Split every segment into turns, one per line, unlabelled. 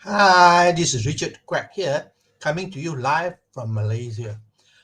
Hi, this is Richard Quack here, coming to you live from Malaysia.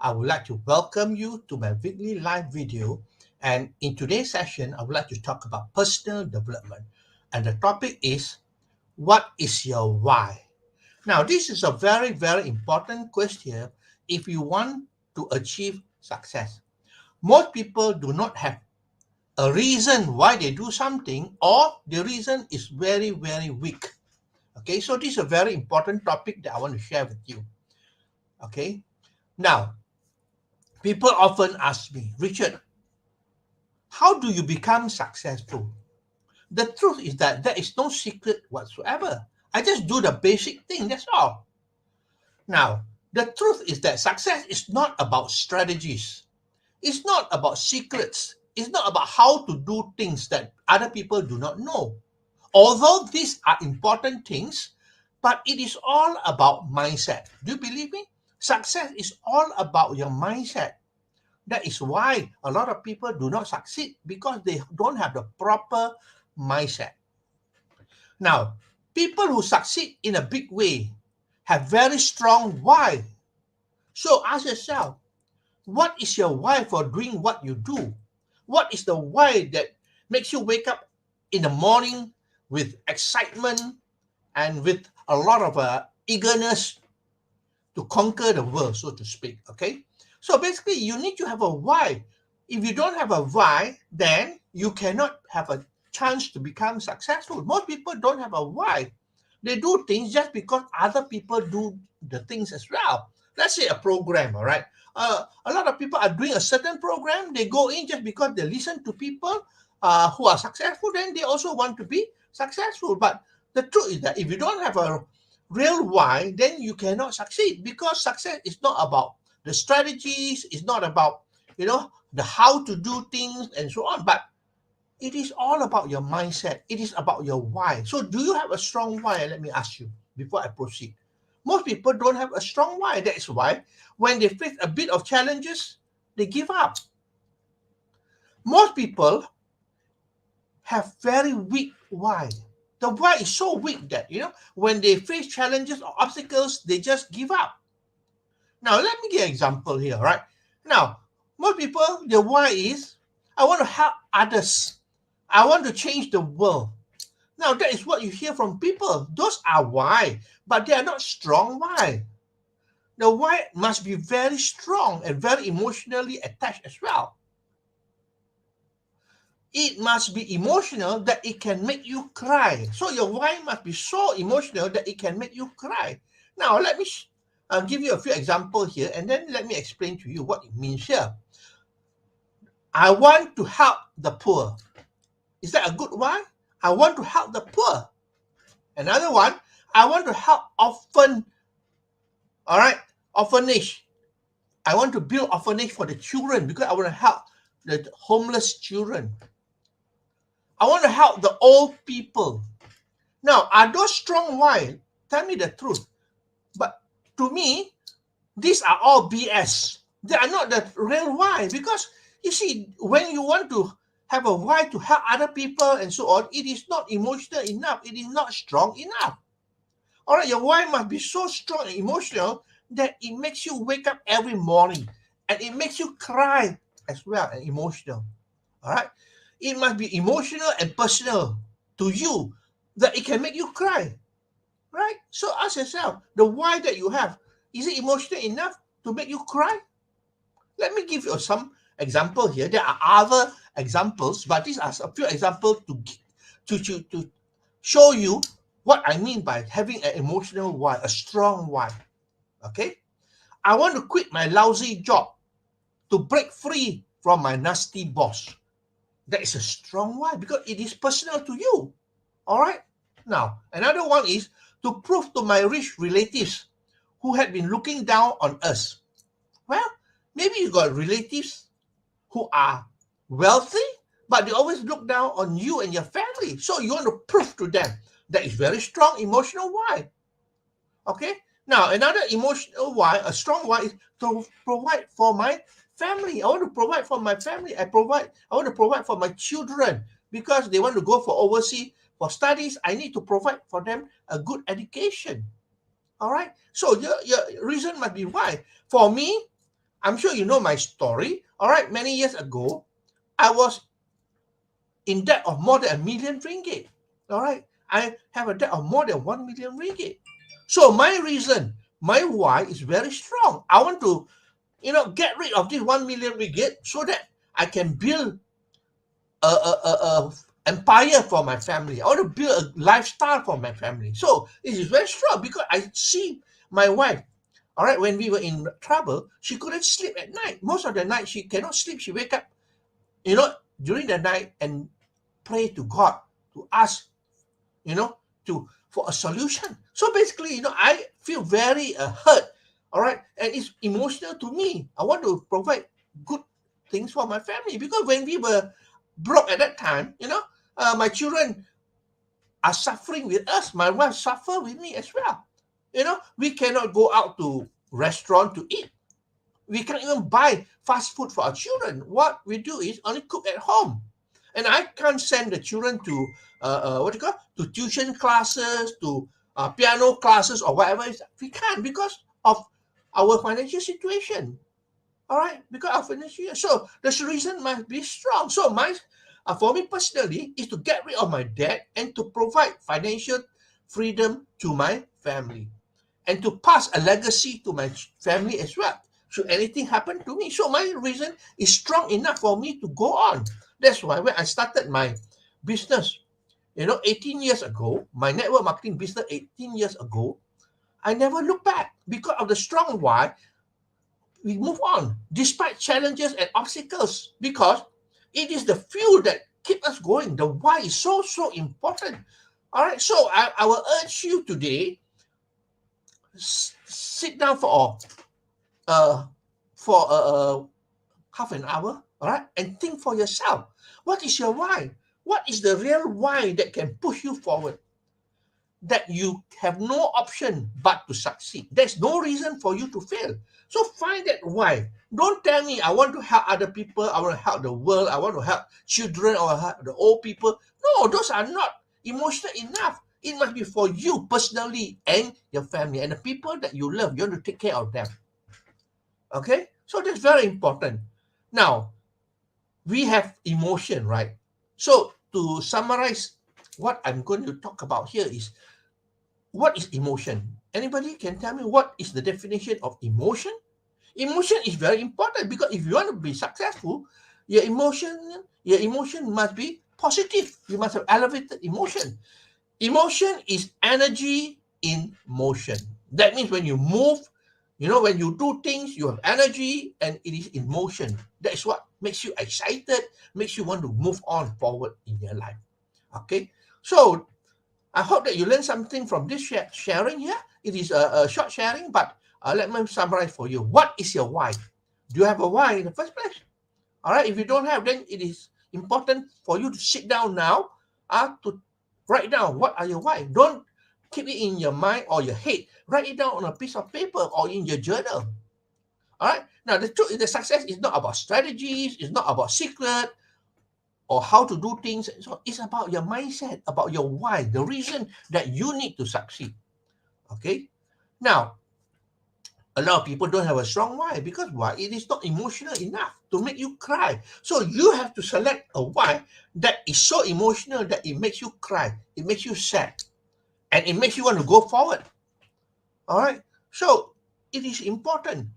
I would like to welcome you to my weekly live video. And in today's session, I would like to talk about personal development. And the topic is, what is your why? Now, this is a very, very important question if you want to achieve success. Most people do not have a reason why they do something, or the reason is very, very weak. Okay, so this is a very important topic that I want to share with you. Okay, now people often ask me, Richard, how do you become successful? The truth is that there is no secret whatsoever. I just do the basic thing, that's all. Now, the truth is that success is not about strategies, it's not about secrets, it's not about how to do things that other people do not know. Although these are important things, but it is all about mindset. Do you believe me? Success is all about your mindset. That is why a lot of people do not succeed because they don't have the proper mindset. Now, people who succeed in a big way have very strong why. So ask yourself, what is your why for doing what you do? What is the why that makes you wake up in the morning with excitement and with a lot of eagerness to conquer the world, so to speak? Okay, so basically you need to have a why. If you don't have a why, then you cannot have a chance to become successful. Most people don't have a why. They do things just because other people do the things as well. Let's say a program, all right. A lot of people are doing a certain program. They go in just because they listen to people who are successful. Then they also want to be successful. But the truth is that if you don't have a real why, then you cannot succeed, because success is not about the strategies, it's not about, the how to do things and so on, but it is all about your mindset. It is about your why. So do you have a strong why? Let me ask you before I proceed. Most people don't have a strong why. That is why when they face a bit of challenges, they give up. Most people have very weak why. The why is so weak that, when they face challenges or obstacles, they just give up. Now, let me give an example here, right? Now, most people, their why is, I want to help others. I want to change the world. Now, that is what you hear from people. Those are why, but they are not strong why. The why must be very strong and very emotionally attached as well. It must be emotional that it can make you cry. So your why must be so emotional that it can make you cry. Now, let me give you a few examples here, and then let me explain to you what it means here. I want to help the poor. Is that a good why? I want to help the poor. Another one, I want to help all right, orphanage. I want to build orphanage for the children because I want to help the homeless children. I want to help the old people. Now, are those strong why? Tell me the truth. But to me, these are all BS. They are not the real why, because you see, when you want to have a why to help other people and so on, it is not emotional enough. It is not strong enough. All right, your why must be so strong and emotional that it makes you wake up every morning, and it makes you cry as well and emotional. All right, it must be emotional and personal to you that it can make you cry. Right? So ask yourself, the why that you have, is it emotional enough to make you cry? Let me give you some example here. There are other examples, but these are a few examples to show you what I mean by having an emotional why, a strong why. Okay? I want to quit my lousy job to break free from my nasty boss. That is a strong why because it is personal to you. All right? Now, another one is to prove to my rich relatives who had been looking down on us. Well, maybe you got relatives who are wealthy, but they always look down on you and your family. So you want to prove to them. That is very strong emotional why. Okay? Now, another emotional why, a strong why, is to provide for my family. I want to provide for my family. I want to provide for my children because they want to go for overseas for studies. I need to provide for them a good education. All right. So your reason must be why. For me, I'm sure you know my story. All right. Many years ago, I was in debt of more than ₦1 million. All right. I have a debt of more than ₱1 million. So my reason, my why is very strong. I want to, get rid of this ringgit 1 million so that I can build a empire for my family. I want to build a lifestyle for my family. So it is very strong because I see my wife. All right, when we were in trouble, she couldn't sleep at night. Most of the night she cannot sleep. She wake up, during the night and pray to God to ask, for a solution. So basically, I feel very hurt. All right, and it's emotional to me. I want to provide good things for my family because when we were broke at that time, my children are suffering with us. My wife suffer with me as well. We cannot go out to restaurant to eat. We can't even buy fast food for our children. What we do is only cook at home. And I can't send the children to to tuition classes, to piano classes or whatever. We can't because of our financial situation. All right, because of financial. So the reason must be strong. So for me personally, is to get rid of my debt and to provide financial freedom to my family, and to pass a legacy to my family as well. Should anything happen to me, so my reason is strong enough for me to go on. That's why when I started my business, 18 years ago, my network marketing business 18 years ago, I never look back because of the strong why. We move on despite challenges and obstacles because it is the fuel that keep us going. The why is so important. All right, so I will urge you today, sit down for half an hour, all right, and think for yourself. What is your why? What is the real why that can push you forward? That you have no option but to succeed. There's no reason for you to fail. So find that why. Don't tell me I want to help other people, I want to help the world, I want to help children or help the old people. No, those are not emotional enough. It must be for you personally and your family and the people that you love. You want to take care of them. Okay? So that's very important. Now, we have emotion, right? So to summarize, what I'm going to talk about here is, what is emotion? Anybody can tell me what is the definition of emotion? Emotion is very important because if you want to be successful, your emotion must be positive. You must have elevated emotion. Emotion is energy in motion. That means when you move, when you do things, you have energy and it is in motion. That is what makes you excited, makes you want to move on forward in your life. Okay, so I hope that you learned something from this sharing here. It is a short sharing, but let me summarize for you. What is your why? Do you have a why in the first place? All right, if you don't have, then it is important for you to sit down now to write down what are your why. Don't keep it in your mind or your head. Write it down on a piece of paper or in your journal. All right. Now, the truth is that success is not about strategies. It's not about secret or how to do things. So it's about your mindset, about your why, the reason that you need to succeed. Okay. Now, a lot of people don't have a strong why because why? It is not emotional enough to make you cry. So you have to select a why that is so emotional that it makes you cry, it makes you sad, and it makes you want to go forward. All right. So it is important.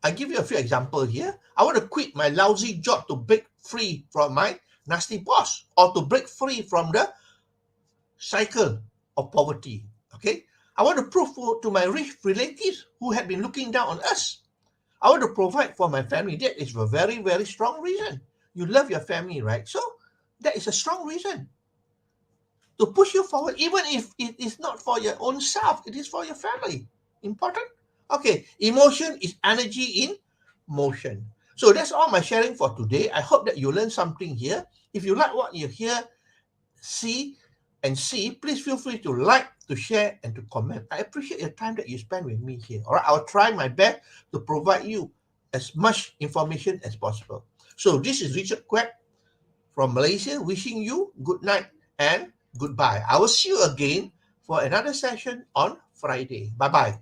I give you a few examples here. I want to quit my lousy job to break free from my nasty boss or to break free from the cycle of poverty. Okay. I want to prove to my rich relatives who have been looking down on us. I want to provide for my family. That is a very, very strong reason. You love your family, right? So that is a strong reason to push you forward, even if it is not for your own self, it is for your family. Important? Okay, emotion is energy in motion. So that's all my sharing for today. I hope that you learned something here. If you like what you hear, see, please feel free to like, to share, and to comment. I appreciate your time that you spend with me here. All right, I'll try my best to provide you as much information as possible. So this is Richard Quek from Malaysia, wishing you good night and goodbye. I will see you again for another session on Friday. Bye bye.